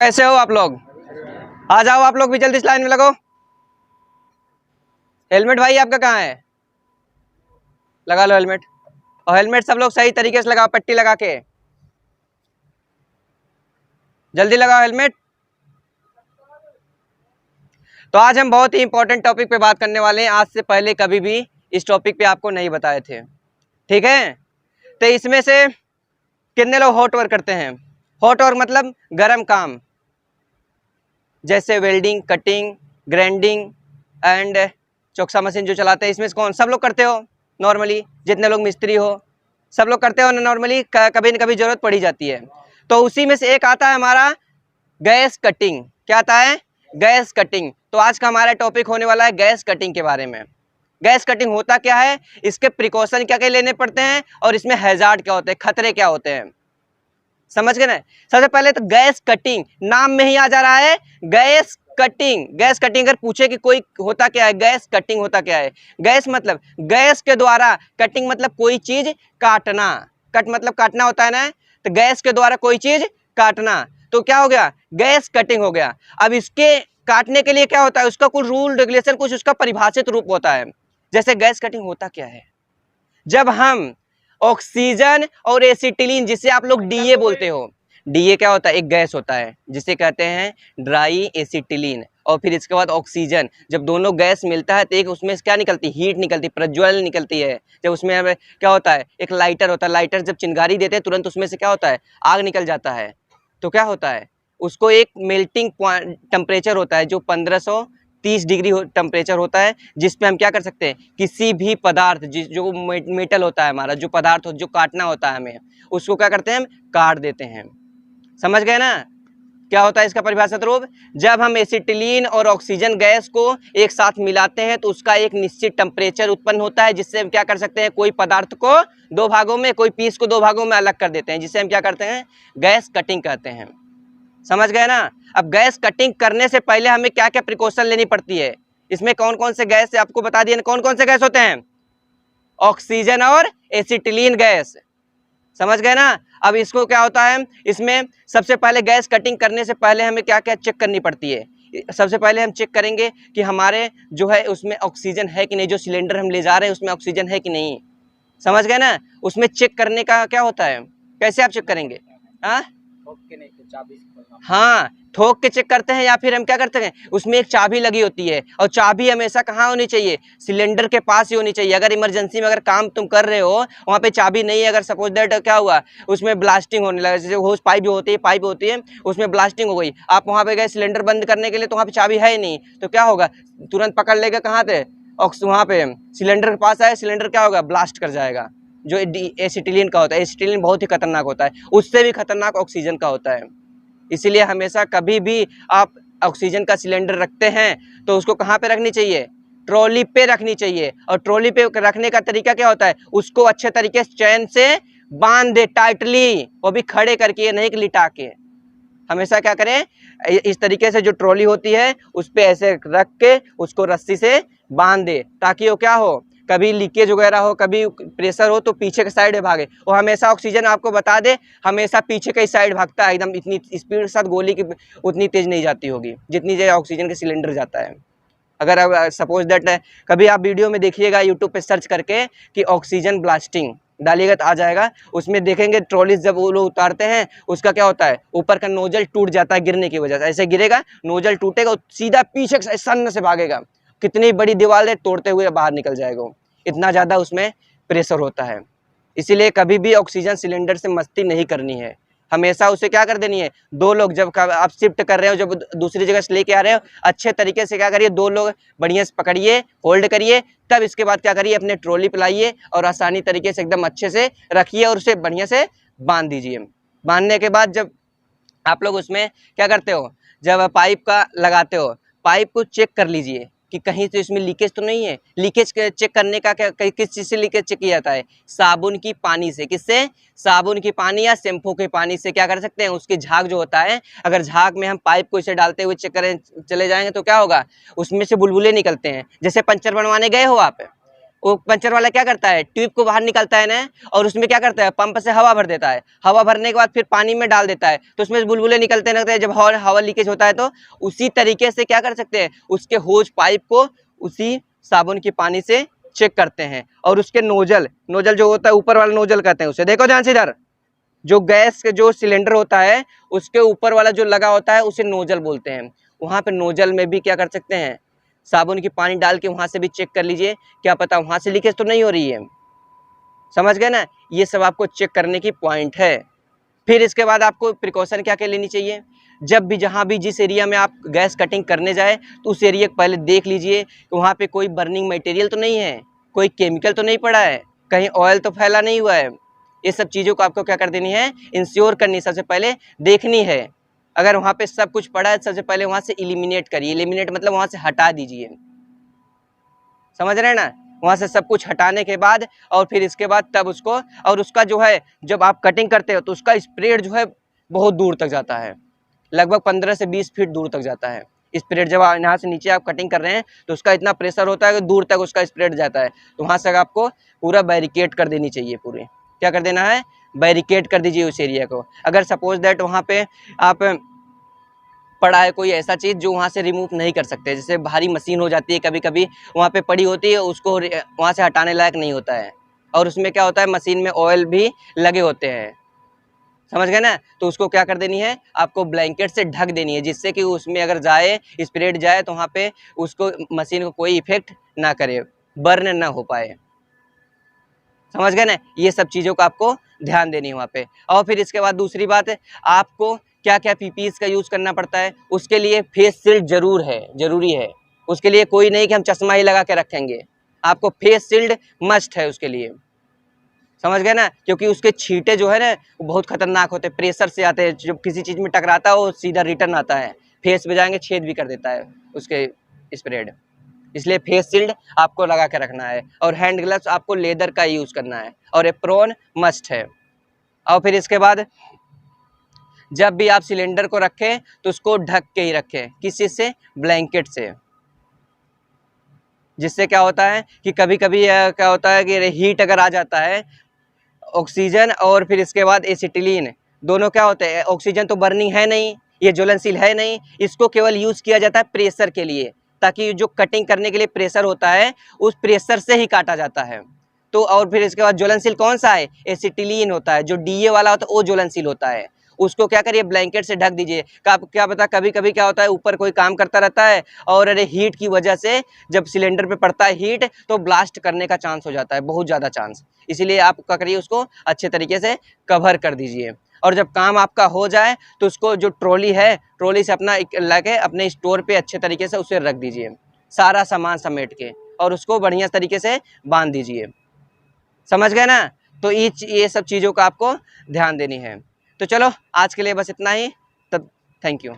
कैसे हो आप लोग? आ जाओ आप लोग भी जल्दी इस लाइन में लगो। हेलमेट भाई आपका कहाँ है? लगा लो हेलमेट। और हेलमेट सब लोग सही तरीके से लगाओ, पट्टी लगा के जल्दी लगाओ हेलमेट। तो आज हम बहुत ही इंपॉर्टेंट टॉपिक पे बात करने वाले हैं। आज से पहले कभी भी इस टॉपिक पे आपको नहीं बताए थे, ठीक है? तो इसमें से कितने लोग हॉट वर्क करते हैं? हॉट वर्क मतलब गर्म काम, जैसे वेल्डिंग, कटिंग, ग्राइंडिंग एंड चोकसा मशीन जो चलाते हैं। इसमें से कौन सब लोग करते हो? नॉर्मली जितने लोग मिस्त्री हो सब लोग करते हो ना। नॉर्मली कभी न कभी जरूरत पड़ी जाती है। तो उसी में से एक आता है हमारा गैस कटिंग। क्या आता है? Gas cutting. तो आज का हमारा टॉपिक होने वाला है गैस कटिंग के बारे में। गैस कटिंग होता क्या है, इसके प्रिकॉशन क्या क्या लेने पड़ते हैं, और इसमें हैजार्ड क्या होते हैं, खतरे क्या होते हैं, समझ गए ना? सबसे पहले तो गैस कटिंग, नाम में ही आ जा रहा है गैस कटिंग। गैस कटिंग अगर पूछे कि कोई होता क्या है, गैस कटिंग होता क्या है? गैस मतलब गैस के द्वारा, कटिंग मतलब कोई चीज काटना। कट मतलब काटना होता है ना, तो गैस के द्वारा कोई चीज काटना, तो क्या हो गया? गैस कटिंग हो गया। अब इसके काटने के लिए क्या होता है, उसका कुछ रूल रेगुलेशन, कुछ उसका परिभाषित रूप होता है। जैसे गैस कटिंग होता क्या है, जब हम ऑक्सीजन और एसिटिलीन, जिसे आप लोग डीए बोलते हो, डीए क्या होता है? एक गैस होता है जिसे कहते हैं ड्राई एसिटिलीन। और फिर इसके बाद ऑक्सीजन, जब दोनों गैस मिलता है तो एक उसमें से क्या निकलती? हीट निकलती, प्रज्वलन निकलती है। जब उसमें क्या होता है, एक लाइटर होता है, लाइटर जब चिंगारी देते हैं तुरंत उसमें से क्या होता है? आग निकल जाता है। तो क्या होता है, उसको एक मेल्टिंग टेम्परेचर होता है जो 1530 डिग्री टेम्परेचर होता है, जिसपे हम क्या कर सकते हैं, किसी भी पदार्थ जो मेटल होता है हमारा, जो पदार्थ हो, जो काटना होता है हमें, उसको क्या करते हैं? हम काट देते हैं। समझ गए ना? क्या होता है इसका परिभाषित रूप? जब हम एसिटिलीन और ऑक्सीजन गैस को एक साथ मिलाते हैं तो उसका एक निश्चित टेम्परेचर उत्पन्न होता है, जिससे हम क्या कर सकते हैं, कोई पदार्थ को दो भागों में, कोई पीस को दो भागों में अलग कर देते हैं, जिसे हम क्या करते हैं? गैस कटिंग कहते हैं। समझ गए ना? अब गैस कटिंग करने से पहले हमें क्या क्या प्रिकॉशन लेनी पड़ती है? इसमें कौन कौन से गैस है आपको बता दिए। कौन कौन से गैस होते हैं? ऑक्सीजन और एसिटिलीन गैस। समझ गए ना? अब इसको क्या होता है, इसमें सबसे पहले गैस कटिंग करने से पहले हमें क्या क्या चेक करनी पड़ती है? सबसे पहले हम चेक करेंगे कि हमारे जो है उसमें ऑक्सीजन है कि नहीं, जो सिलेंडर हम ले जा रहे हैं उसमें ऑक्सीजन है कि नहीं। समझ गए ना? उसमें चेक करने का क्या होता है, कैसे आप चेक करेंगे? हाँ, हाँ, ठोक के चेक करते हैं, या फिर हम क्या करते हैं, उसमें एक चाबी लगी होती है, और चाबी हमेशा कहाँ होनी चाहिए? सिलेंडर के पास ही होनी चाहिए। अगर इमरजेंसी में अगर काम तुम कर रहे हो, वहाँ पे चाबी नहीं है, अगर सपोज दैट क्या हुआ, उसमें ब्लास्टिंग होने लगा, जैसे होस पाइप जो होती है, पाइप होती है, उसमें ब्लास्टिंग हो गई, आप वहाँ पे गए सिलेंडर बंद करने के लिए, तो वहाँ पे चाबी है ही नहीं, तो क्या होगा? तुरंत पकड़ लेगा कहाँ पे? वहाँ पे सिलेंडर के पास आए, सिलेंडर क्या होगा? ब्लास्ट कर जाएगा। जो एसिटिलीन का होता है, एसिटिलीन बहुत ही खतरनाक होता है, उससे भी खतरनाक ऑक्सीजन का होता है। इसीलिए हमेशा कभी भी आप ऑक्सीजन का सिलेंडर रखते हैं तो उसको कहाँ पे रखनी चाहिए? ट्रॉली पे रखनी चाहिए। और ट्रॉली पे रखने का तरीका क्या होता है? उसको अच्छे तरीके से चैन से बांध दे टाइटली, वो भी खड़े करके, नहीं कि लिटा के। हमेशा क्या करें, इस तरीके से जो ट्रॉली होती है उस पे ऐसे रख के उसको रस्सी से बांध दे, ताकि वो क्या हो, कभी लीकेज वगैरह हो, कभी प्रेशर हो तो पीछे के साइड भागे। और हमेशा ऑक्सीजन आपको बता दे, हमेशा पीछे के साइड भागता है एकदम, इतनी स्पीड के साथ गोली की उतनी तेज नहीं जाती होगी जितनी तेज ऑक्सीजन के सिलेंडर जाता है। अगर अब सपोज दैट कभी आप वीडियो में देखिएगा यूट्यूब पे सर्च करके कि ऑक्सीजन ब्लास्टिंग डालिएगा तो आ जाएगा, उसमें देखेंगे ट्रॉली जब वो लोग उतारते हैं उसका क्या होता है, ऊपर का नोजल टूट जाता है गिरने की वजह से। ऐसे गिरेगा, नोजल टूटेगा, सीधा पीछे सन से भागेगा, कितनी बड़ी दीवार है तोड़ते हुए बाहर निकल जाएगा, इतना ज़्यादा उसमें प्रेशर होता है। इसीलिए कभी भी ऑक्सीजन सिलेंडर से मस्ती नहीं करनी है, हमेशा उसे क्या कर देनी है, दो लोग जब आप शिफ्ट कर रहे हो, जब दूसरी जगह से लेके आ रहे हो, अच्छे तरीके से क्या करिए, दो लोग बढ़िया से पकड़िए, होल्ड करिए, तब इसके बाद क्या करिए, अपने ट्रॉली पे लाइए और आसानी तरीके से एकदम अच्छे से रखिए और उसे बढ़िया से बांध दीजिए। बांधने के बाद जब आप लोग उसमें क्या करते हो, जब पाइप का लगाते हो, पाइप को चेक कर लीजिए कि कहीं से इसमें लीकेज तो नहीं है। लीकेज चेक करने का क्या, किस चीज़ से लीकेज चेक किया जाता है? साबुन की पानी से। किससे? साबुन की पानी या शैम्पू के पानी से क्या कर सकते हैं, उसके झाग जो होता है, अगर झाग में हम पाइप को इसे डालते हुए चेक करें चले जाएंगे तो क्या होगा, उसमें से बुलबुले निकलते हैं। जैसे पंचर बनवाने गए हो आप, वो पंचर वाला क्या करता है, ट्यूब को बाहर निकालता है ना, और उसमें क्या करता है, पंप से हवा भर देता है। हवा भरने के बाद फिर पानी में डाल देता है, तो उसमें बुलबुले निकलते रहते हैं। जब हवा लीकेज होता है तो उसी तरीके से क्या कर सकते हैं, उसके होज पाइप को उसी साबुन की पानी से चेक करते हैं। और उसके नोजल जो होता है, ऊपर वाला नोजल कहते हैं उसे, देखो ध्यान से इधर, जो गैस के जो सिलेंडर होता है उसके ऊपर वाला जो लगा होता है उसे नोजल बोलते हैं। वहाँ पे नोजल में भी क्या कर सकते हैं, साबुन की पानी डाल के वहाँ से भी चेक कर लीजिए, क्या पता वहाँ से लीकेज तो नहीं हो रही है। समझ गए ना, ये सब आपको चेक करने की पॉइंट है। फिर इसके बाद आपको प्रिकॉशन क्या क्या लेनी चाहिए, जब भी जहाँ भी जिस एरिया में आप गैस कटिंग करने जाए तो उस एरिया को पहले देख लीजिए कि वहाँ पे कोई बर्निंग मटेरियल तो नहीं है, कोई केमिकल तो नहीं पड़ा है, कहीं ऑयल तो फैला नहीं हुआ है। ये सब चीज़ों को आपको क्या कर देनी है, इंश्योर करनी, सबसे पहले देखनी है। अगर वहाँ पे सब कुछ पड़ा है, सबसे पहले वहाँ से एलिमिनेट करिए। एलिमिनेट मतलब वहाँ से हटा दीजिए, समझ रहे हैं ना। वहाँ से सब कुछ हटाने के बाद और फिर इसके बाद तब उसको, और उसका जो है जब आप कटिंग करते हो तो उसका स्प्रेड जो है बहुत दूर तक जाता है, लगभग 15 से 20 फीट दूर तक जाता है स्प्रेड। जब यहाँ से नीचे आप कटिंग कर रहे हैं तो उसका इतना प्रेशर होता है कि दूर तक उसका स्प्रेड जाता है। तो वहाँ से आपको पूरा बैरिकेड कर देनी चाहिए, पूरी क्या कर देना है, बैरिकेड कर दीजिए उस एरिया को। अगर सपोज दैट वहाँ पे आप पड़ा है कोई ऐसा चीज़ जो वहाँ से रिमूव नहीं कर सकते, जैसे भारी मशीन हो जाती है कभी कभी वहाँ पे पड़ी होती है, उसको वहाँ से हटाने लायक नहीं होता है, और उसमें क्या होता है, मशीन में ऑयल भी लगे होते हैं, समझ गए ना। तो उसको क्या कर देनी है, आपको ब्लैंकेट से ढक देनी है, जिससे कि उसमें अगर जाए स्प्रेड जाए तो वहाँ पे उसको मशीन को कोई इफेक्ट ना करे, बर्न ना हो पाए, समझ गए ना। ये सब चीज़ों का आपको ध्यान देनी है वहाँ पे। और फिर इसके बाद दूसरी बात है, आपको क्या क्या पीपीईज का यूज़ करना पड़ता है, उसके लिए फेस शील्ड जरूरी है। उसके लिए कोई नहीं कि हम चश्मा ही लगा के रखेंगे, आपको फेस शील्ड मस्ट है उसके लिए, समझ गए ना। क्योंकि उसके छींटे जो है ना वो बहुत खतरनाक होते हैं, प्रेशर से आते हैं, जब किसी चीज़ में टकराता है वो सीधा रिटर्न आता है, फेस पे जाएंगे छेद भी कर देता है उसके स्प्रेड। इसलिए फेस शील्ड आपको लगा के रखना है, और हैंड ग्लव्स आपको लेदर का यूज़ करना है, और एप्रोन मस्ट है। और फिर इसके बाद जब भी आप सिलेंडर को रखें तो उसको ढक के ही रखें, किस चीज़ से, ब्लैंकेट से। जिससे क्या होता है कि कभी कभी क्या होता है कि हीट अगर आ जाता है, ऑक्सीजन और फिर इसके बाद एसिटिलीन दोनों क्या होते हैं, ऑक्सीजन तो बर्निंग है नहीं, ये ज्वलनशील है नहीं, इसको केवल यूज़ किया जाता है प्रेशर के लिए, ताकि जो कटिंग करने के लिए प्रेशर होता है उस प्रेशर से ही काटा जाता है। तो और फिर इसके बाद ज्वलनशील कौन सा है, एसिटिलीन होता है, जो डीए वाला होता है वो ज्वलनशील होता है। उसको क्या करिए, ब्लैंकेट से ढक दीजिए। क्या पता कभी कभी क्या होता है, ऊपर कोई काम करता रहता है और अरे हीट की वजह से जब सिलेंडर पे पड़ता है हीट तो ब्लास्ट करने का चांस हो जाता है, बहुत ज़्यादा चांस। इसीलिए आप क्या करिए, उसको अच्छे तरीके से कवर कर दीजिए। और जब काम आपका हो जाए तो उसको जो ट्रॉली है, ट्रॉली से अपना लगे अपने स्टोर पे अच्छे तरीके से उसे रख दीजिए, सारा सामान समेट के, और उसको बढ़िया तरीके से बांध दीजिए, समझ गए ना। तो ये सब चीज़ों का आपको ध्यान देनी है। तो चलो आज के लिए बस इतना ही, तब थैंक यू।